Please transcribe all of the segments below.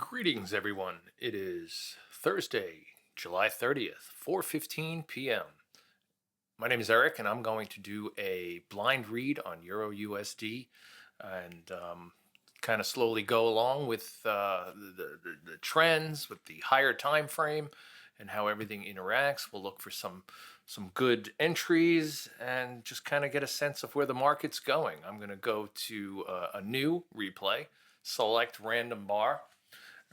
Greetings, everyone. It is Thursday, July 30th, 4:15 p.m. My name is Eric, and I'm going to do a blind read on EURUSD and kind of slowly go along with the trends, with the higher time frame, and how everything interacts. We'll look for some good entries and just kind of get a sense of where the market's going. I'm going to go to a new replay, select random bar.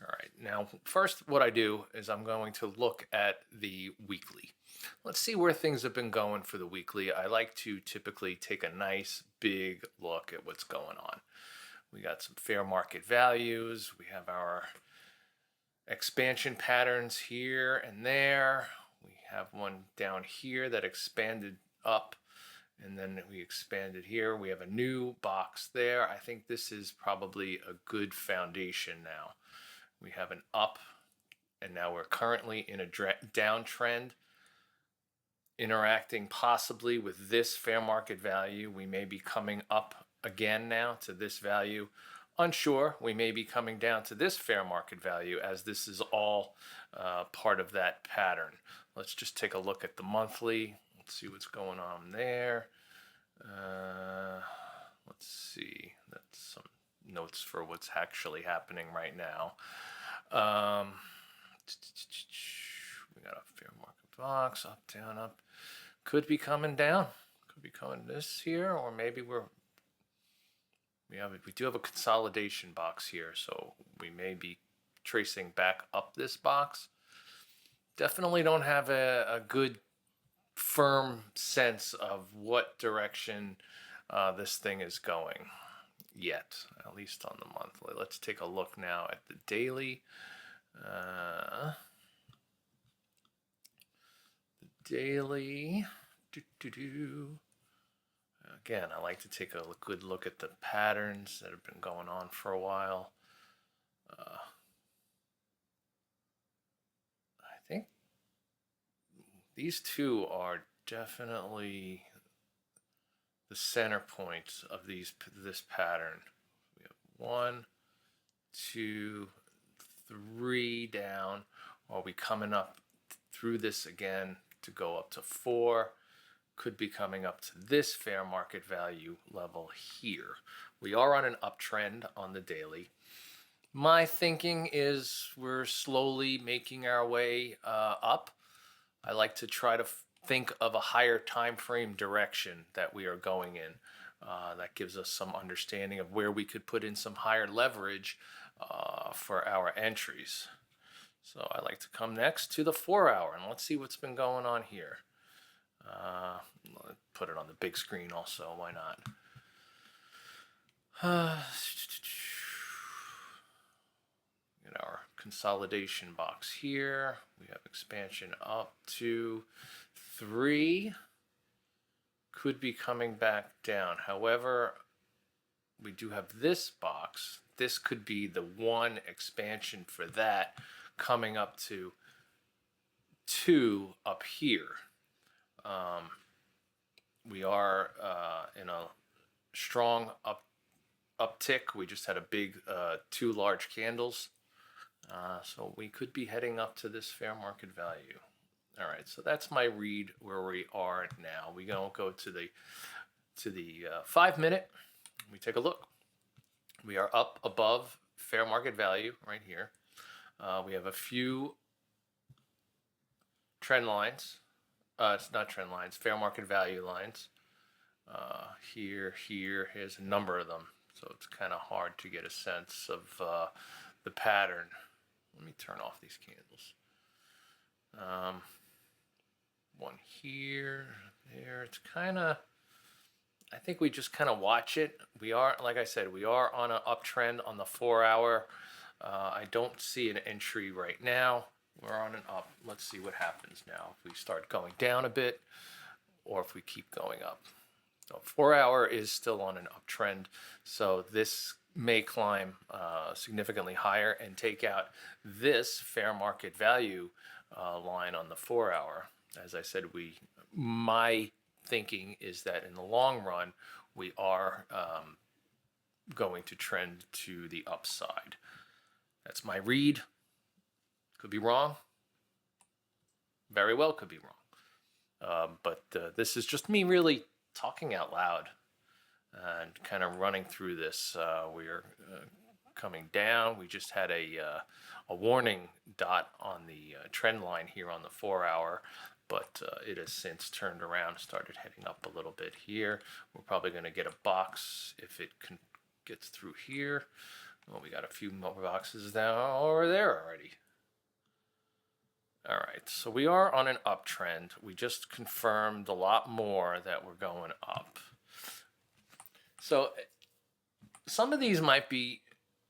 All right, now first what I do is I'm going to look at the weekly. Let's see where things have been going for the weekly. I like to typically take a nice big look at what's going on. We got some fair market values. We have our expansion patterns here and there. We have one down here that expanded up, and then we expanded here. We have a new box there. I think this is probably a good foundation now. We have an up, and now we're currently in a downtrend, interacting possibly with this fair market value. We may be coming up again now to this value. Unsure. We may be coming down to this fair market value, as this is all part of that pattern. Let's just take a look at the monthly. Let's see what's going on there. Let's see. That's some notes for what's actually happening right now. We got a fair market box, up, down, up. Could be coming down. Could be coming this here, or maybe we do have a consolidation box here, so we may be tracing back up this box. Definitely don't have a good firm sense of what direction this thing is going yet, at least on the monthly. Let's take a look now at the daily. The daily. Again, I like to take a good look at the patterns that have been going on for a while. I think these two are definitely the center points of this pattern. We have 1, 2, 3 down. Are we coming up through this again to go up to 4? Could be coming up to this fair market value level here. We are on an uptrend on the daily. My thinking is we're slowly making our way up. I like to try to think of a higher time frame direction that we are going in. That gives us some understanding of where we could put in some higher leverage for our entries. So I like to come next to the 4 hour, and let's see what's been going on here. Put it on the big screen also, why not? Get our consolidation box here. We have expansion up to 3. Could be coming back down. However, we do have this box. This could be the one expansion for that, coming up to 2 up here. We are in a strong uptick. We just had a big 2 large candles. So we could be heading up to this fair market value. All right, so that's my read where we are now. We don't go to the 5 minute. We take a look. We are up above fair market value right here. We have a few trend lines. It's not trend lines, fair market value lines. Here's a number of them. So it's kind of hard to get a sense of the pattern. Let me turn off these candles. One here, there. It's kind of, I think we just kind of watch it. We are, like I said, we are on an uptrend on the 4 hour. I don't see an entry right now. We're on an up. Let's see what happens now. If we start going down a bit, or if we keep going up. So 4 hour is still on an uptrend. So this may climb significantly higher and take out this fair market value line on the 4 hour. As I said, my thinking is that in the long run, we are going to trend to the upside. That's my read. Could be wrong. Very well could be wrong. But this is just me really talking out loud and kind of running through this. We're coming down. We just had a warning dot on the trend line here on the 4-hour, but it has since turned around, started heading up a little bit here. We're probably going to get a box if it gets through here. Well, we got a few more boxes down over there already. All right, so we are on an uptrend. We just confirmed a lot more that we're going up. So some of these might be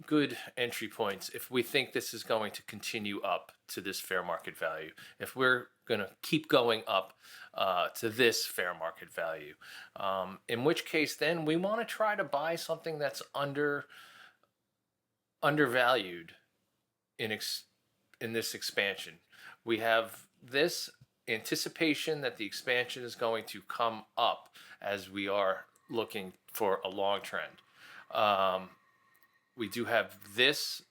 good entry points if we think this is going to continue up to this fair market value. If we're going to keep going up to this fair market value, in which case then we want to try to buy something that's undervalued in this expansion. We have this anticipation that the expansion is going to come up as we are looking for a long trend. We do have this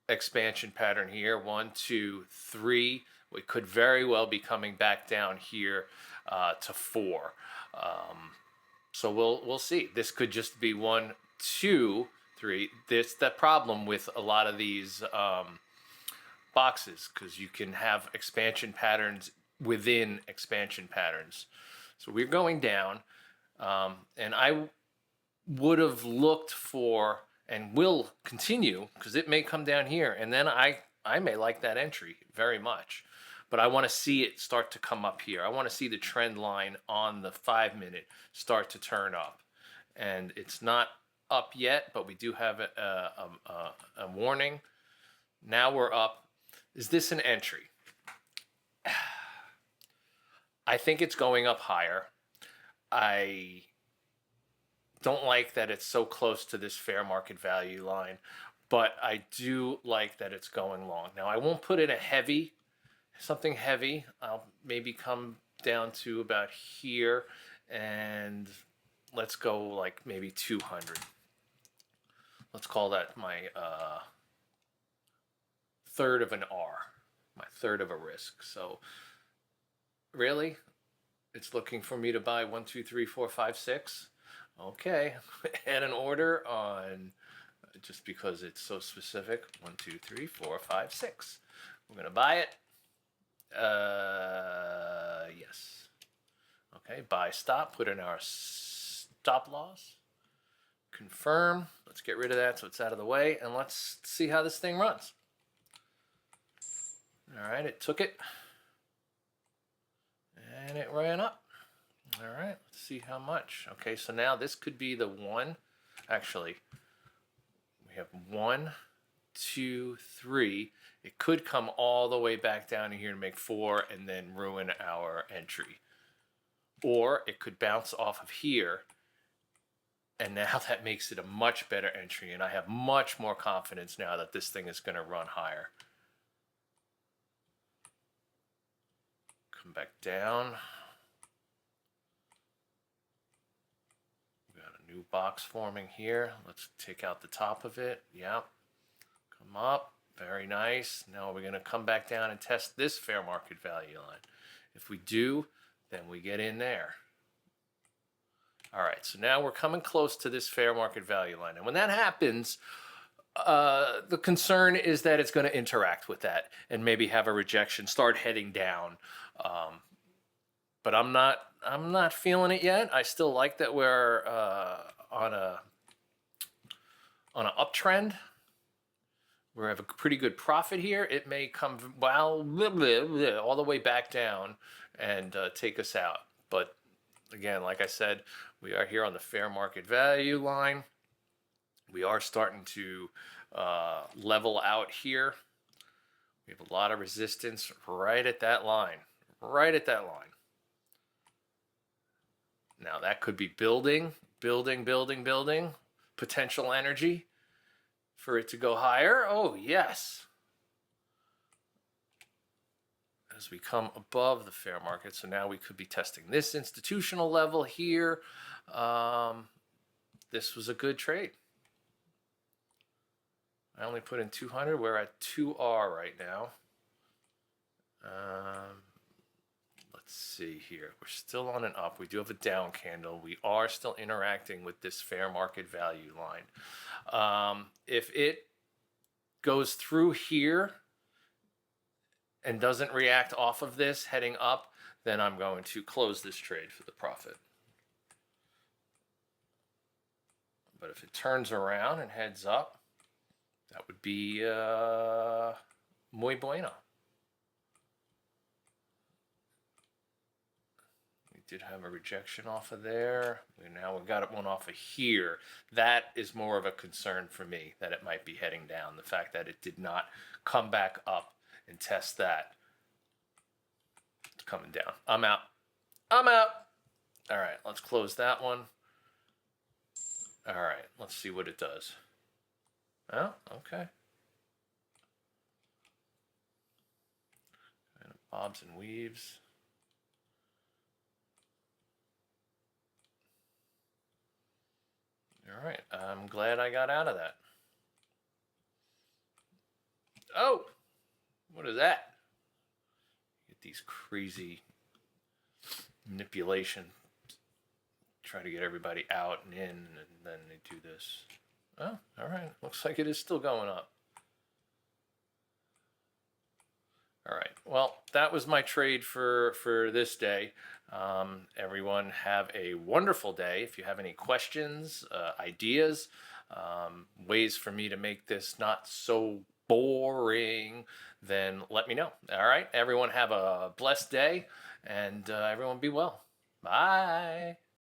expansion pattern here, 1, 2, 3. We could very well be coming back down here to 4. So we'll see. This could just be 1, 2, 3. That's the problem with a lot of these boxes, because you can have expansion patterns within expansion patterns. So we're going down, and I would have looked for, and will continue, because it may come down here, and then I may like that entry very much, but I want to see it start to come up here. I want to see the trend line on the 5-minute start to turn up, and it's not up yet, but we do have a warning. Now we're up. Is this an entry? I think it's going up higher. I don't like that it's so close to this fair market value line, but I do like that it's going long. Now, I won't put in something heavy. I'll maybe come down to about here, and let's go like maybe 200. Let's call that my third of an R, my third of a risk. So really, it's looking for me to buy 1, 2, 3, 4, 5, 6. Okay, add an order on, just because it's so specific, 1, 2, 3, 4, 5, 6. We're gonna buy it. Yes. Okay, buy stop, put in our stop loss, confirm. Let's get rid of that so it's out of the way, and let's see how this thing runs. All right, it took it, and it ran up. All right, let's see how much. Okay, so now this could be the one. Actually, we have 1, 2, 3. It could come all the way back down to here to make 4 and then ruin our entry. Or it could bounce off of here, and now that makes it a much better entry, and I have much more confidence now that this thing is going to run higher. Come back down. We got a new box forming here. Let's take out the top of it. Yep. Come up. Very nice. Now we're going to come back down and test this fair market value line. If we do, then we get in there. All right, so now we're coming close to this fair market value line. And when that happens, the concern is that it's going to interact with that and maybe have a rejection, start heading down. But I'm not feeling it yet. I still like that we're on an uptrend. We have a pretty good profit here. It may come all the way back down and take us out. But again, like I said, we are here on the fair market value line. We are starting to level out here. We have a lot of resistance right at that line. Right at that line. Now that could be building, potential energy for it to go higher. Oh, yes. As we come above the fair market, so now we could be testing this institutional level here. This was a good trade. I only put in 200. We're at 2R right now. Let's see here. We're still on an up. We do have a down candle. We are still interacting with this fair market value line. If it goes through here and doesn't react off of this heading up, then I'm going to close this trade for the profit. But if it turns around and heads up, that would be muy bueno. We did have a rejection off of there. Now we got one off of here. That is more of a concern for me, that it might be heading down. The fact that it did not come back up and test that. It's coming down. I'm out. I'm out. All right, let's close that one. All right, let's see what it does. Oh, okay. Kind of bobs and weaves. All right, I'm glad I got out of that. Oh, what is that? Get these crazy manipulation. Try to get everybody out and in, and then they do this. Oh, all right. Looks like it is still going up. All right. Well, that was my trade for this day. Everyone have a wonderful day. If you have any questions, ideas, ways for me to make this not so boring, then let me know. All right. Everyone have a blessed day, and everyone be well. Bye.